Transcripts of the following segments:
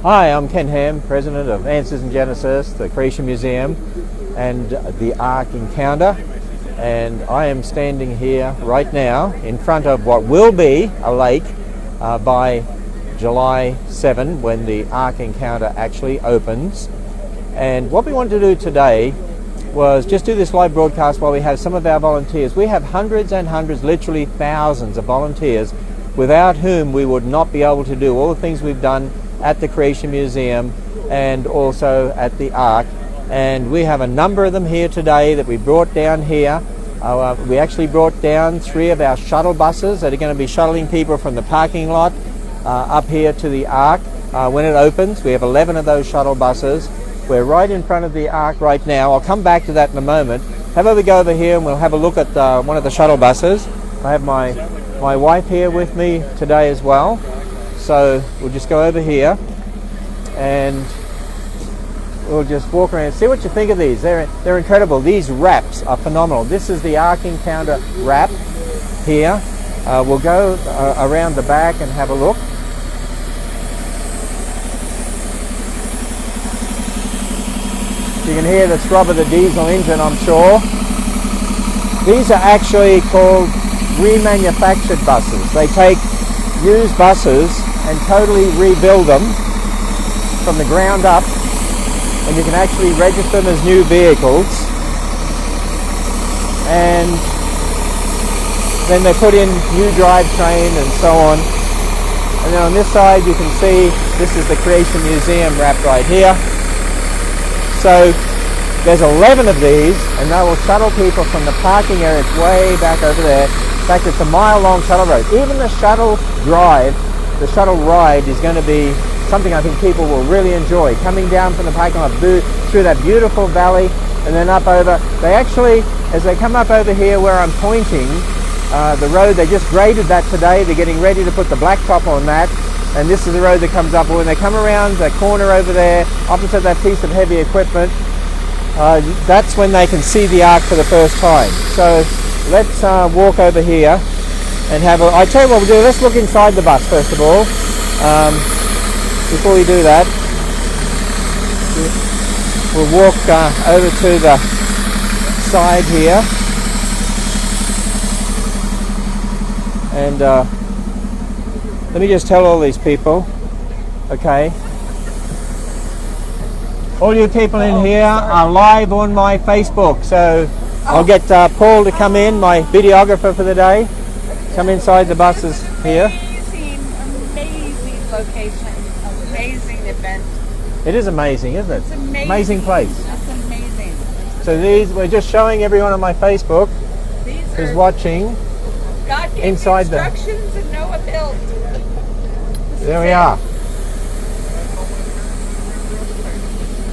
Hi, I'm Ken Ham, President of Answers in Genesis, the Creation Museum and the Ark Encounter, and I am standing here right now in front of what will be a lake by July 7 when the Ark Encounter actually opens. And what we wanted to do today was just do this live broadcast while we have some of our volunteers. We have hundreds and hundreds, literally thousands of volunteers without whom we would not be able to do all the things we've done at the Creation Museum and also at the Ark. And we have a number of them here today that we brought down here. We actually brought down 3 of our shuttle buses that are going to be shuttling people from the parking lot up here to the Ark when it opens. We have 11 of those shuttle buses. We're right in front of the Ark right now. I'll come back to that in a moment. How about we go over here and we'll have a look at one of the shuttle buses. I have my wife here with me today as well. So we'll just go over here and we'll just walk around and see what you think of these. They're incredible. These wraps are phenomenal. This is the Ark Encounter wrap here. We'll go around the back and have a look. You can hear the throb of the diesel engine, I'm sure. These are actually called remanufactured buses. They take used buses and totally rebuild them from the ground up, and you can actually register them as new vehicles, and then they put in new drivetrain and so on. And then on this side you can see this is the Creation Museum wrap right here. So there's 11 of these, and they will shuttle people from the parking area. It's way back over there. In fact, it's a mile-long shuttle road. Even the shuttle drive, the shuttle ride is going to be something I think people will really enjoy. Coming down from the parking lot through that beautiful valley and then up over. They actually, as they come up over here where I'm pointing, the road, they just graded that today. They're getting ready to put the blacktop on that. And this is the road that comes up. When they come around the corner over there, opposite that piece of heavy equipment, that's when they can see the Ark for the first time. So let's walk over here and have a... I tell you what we'll do, let's look inside the bus first of all. Before we do that, we'll walk over to the side here. And let me just tell all these people, okay, all you people in here are live on my Facebook, so I'll get Paul to come in, my videographer for the day, come inside the buses here. Amazing location, amazing event. It is amazing, isn't it? It's amazing. Amazing place. That's amazing. So these, we're just showing everyone on my Facebook who's watching. God gave inside the instructions and Noah built. There we are.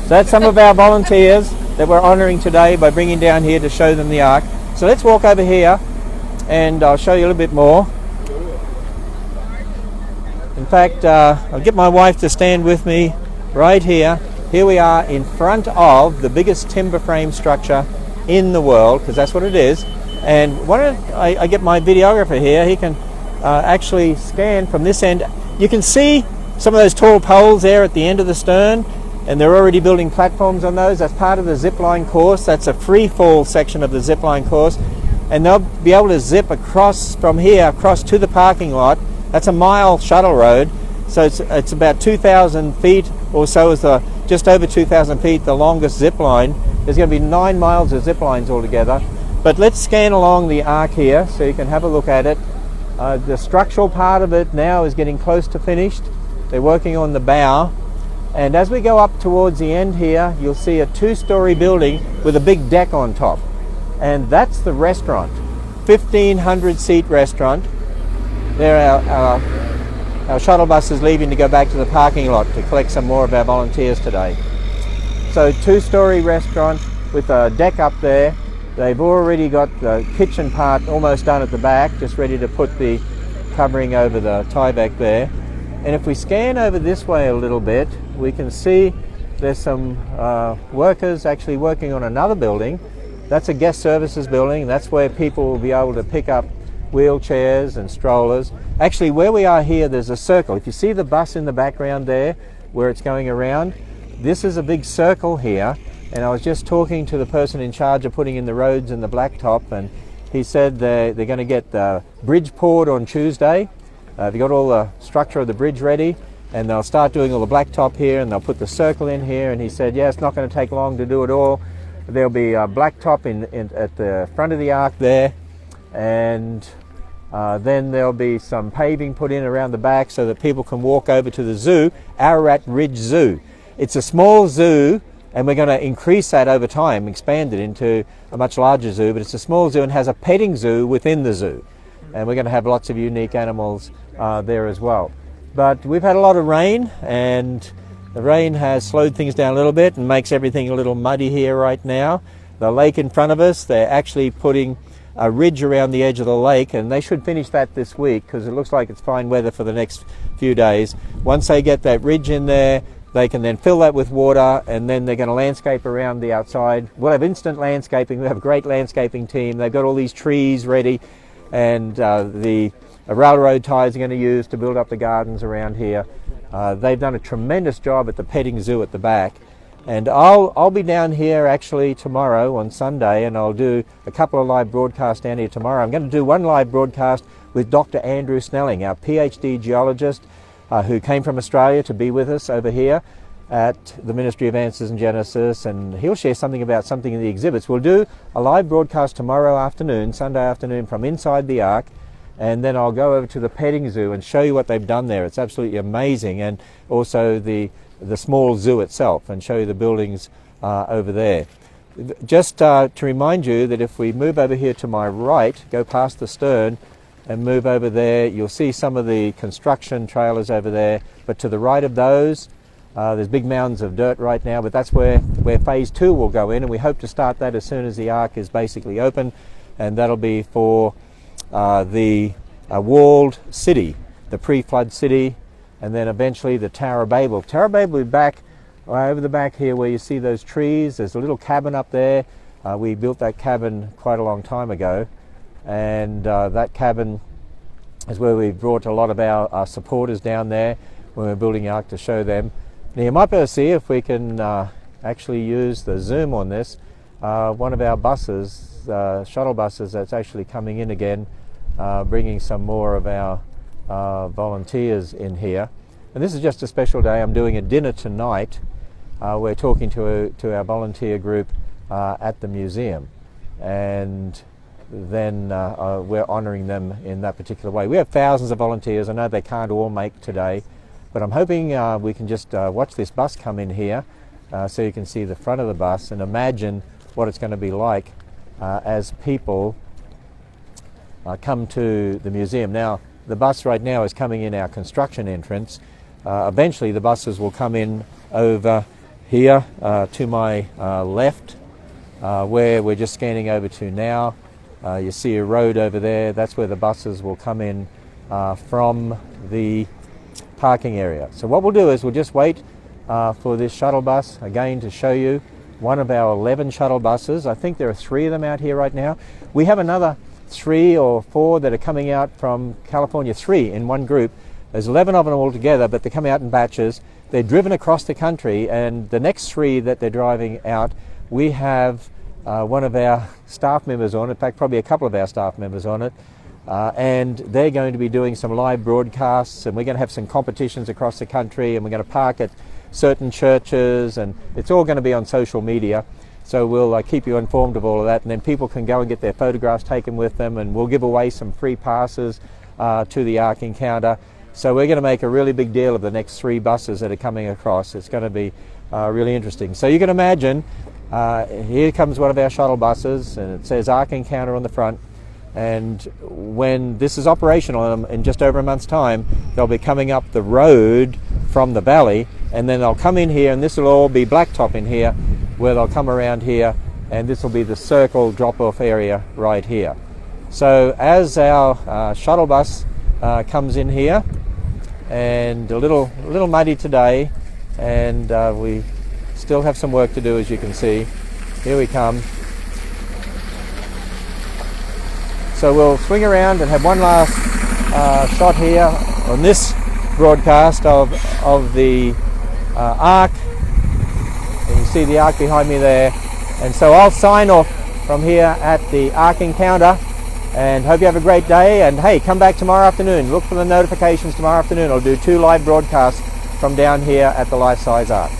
So that's some of our volunteers that we're honouring today by bringing down here to show them the Ark. So let's walk over here and I'll show you a little bit more. In fact, I'll get my wife to stand with me right here. Here we are in front of the biggest timber frame structure in the world, because that's what it is. And why don't I get my videographer here, he can actually scan from this end. You can see some of those tall poles there at the end of the stern, and they're already building platforms on those. That's part of the zipline course. That's a free fall section of the zipline course. And they'll be able to zip across from here, across to the parking lot. That's a mile shuttle road. So it's about 2,000 feet or so, is just over 2,000 feet, the longest zip line. There's going to be 9 miles of zip lines altogether. But let's scan along the Ark here so you can have a look at it. The structural part of it now is getting close to finished. They're working on the bow. And as we go up towards the end here, you'll see a 2-story building with a big deck on top. And that's the restaurant, 1,500 seat restaurant. There are our shuttle bus is leaving to go back to the parking lot to collect some more of our volunteers today. So 2-story restaurant with a deck up there. They've already got the kitchen part almost done at the back, just ready to put the covering over the tieback there. And if we scan over this way a little bit, we can see there's some workers actually working on another building. That's a guest services building. That's where people will be able to pick up wheelchairs and strollers. Actually, where we are here, there's a circle. If you see the bus in the background there, where it's going around. This is a big circle here, and I was just talking to the person in charge of putting in the roads and the blacktop, and he said they're going to get the bridge poured on Tuesday. They've got all the structure of the bridge ready, and they'll start doing all the blacktop here, and they'll put the circle in here. And he said, yeah, it's not going to take long to do it all. There'll be a blacktop at the front of the Ark there, and then there'll be some paving put in around the back so that people can walk over to the zoo, Ararat Ridge Zoo. It's a small zoo, and we're going to increase that over time, expand it into a much larger zoo, but it's a small zoo and has a petting zoo within the zoo. And we're going to have lots of unique animals there as well. But we've had a lot of rain, and the rain has slowed things down a little bit and makes everything a little muddy here right now. The lake in front of us, they're actually putting a ridge around the edge of the lake, and they should finish that this week because it looks like it's fine weather for the next few days. Once they get that ridge in there, they can then fill that with water, and then they're going to landscape around the outside. We'll have instant landscaping. We have a great landscaping team. They've got all these trees ready, and the railroad ties they're going to use to build up the gardens around here. They've done a tremendous job at the petting zoo at the back. And I'll be down here actually tomorrow on Sunday, and I'll do a couple of live broadcasts down here tomorrow. I'm going to do one live broadcast with Dr. Andrew Snelling, our PhD geologist, who came from Australia to be with us over here at the Ministry of Answers and Genesis, and he'll share something about something in the exhibits. We'll do a live broadcast tomorrow afternoon, Sunday afternoon, from inside the Ark, and then I'll go over to the petting zoo and show you what they've done there. It's absolutely amazing, and also the small zoo itself, and show you the buildings over there. Just to remind you that if we move over here to my right, go past the stern and move over there, you'll see some of the construction trailers over there, but to the right of those there's big mounds of dirt right now, but that's where phase 2 will go in, and we hope to start that as soon as the Ark is basically open, and that'll be for the walled city, the pre-flood city, and then eventually the Tower of Babel. Tower of Babel will be back over the back here where you see those trees. There's a little cabin up there. We built that cabin quite a long time ago, and that cabin is where we brought a lot of our supporters down there when we were building the Ark to show them. Now you might be able to see if we can actually use the zoom on this. One of our buses, shuttle buses, that's actually coming in again, bringing some more of our volunteers in here. And this is just a special day. I'm doing a dinner tonight. We're talking to our volunteer group at the museum, and then we're honouring them in that particular way. We have thousands of volunteers. I know they can't all make today, but I'm hoping we can just watch this bus come in here so you can see the front of the bus and imagine what it's going to be like as people come to the museum. Now, the bus right now is coming in our construction entrance. Eventually the buses will come in over here to my left, where we're just scanning over to now. You see a road over there. That's where the buses will come in from the parking area. So what we'll do is we'll just wait for this shuttle bus again to show you one of our 11 shuttle buses. I think there are 3 of them out here right now. We have another 3 or 4 that are coming out from California, 3 in one group. There's 11 of them all together, but they come out in batches. They're driven across the country, and the next 3 that they're driving out, we have one of our staff members on it, in fact probably a couple of our staff members on it, and they're going to be doing some live broadcasts, and we're going to have some competitions across the country, and we're going to park at certain churches, and it's all going to be on social media. So we'll keep you informed of all of that, and then people can go and get their photographs taken with them, and we'll give away some free passes to the Ark Encounter. So we're going to make a really big deal of the next 3 buses that are coming across. It's going to be really interesting. So you can imagine, here comes one of our shuttle buses, and it says Ark Encounter on the front. And when this is operational in just over a month's time, they'll be coming up the road from the valley, and then they'll come in here, and this will all be blacktop in here, where they'll come around here, and this will be the circle drop-off area right here. So as our shuttle bus comes in here, and a little muddy today, and we still have some work to do, as you can see. Here we come. So we'll swing around and have one last shot here on this broadcast of the Ark. And you see the Ark behind me there. And so I'll sign off from here at the Ark Encounter, and hope you have a great day. And hey, come back tomorrow afternoon. Look for the notifications tomorrow afternoon. I'll do 2 live broadcasts from down here at the Life Size Ark.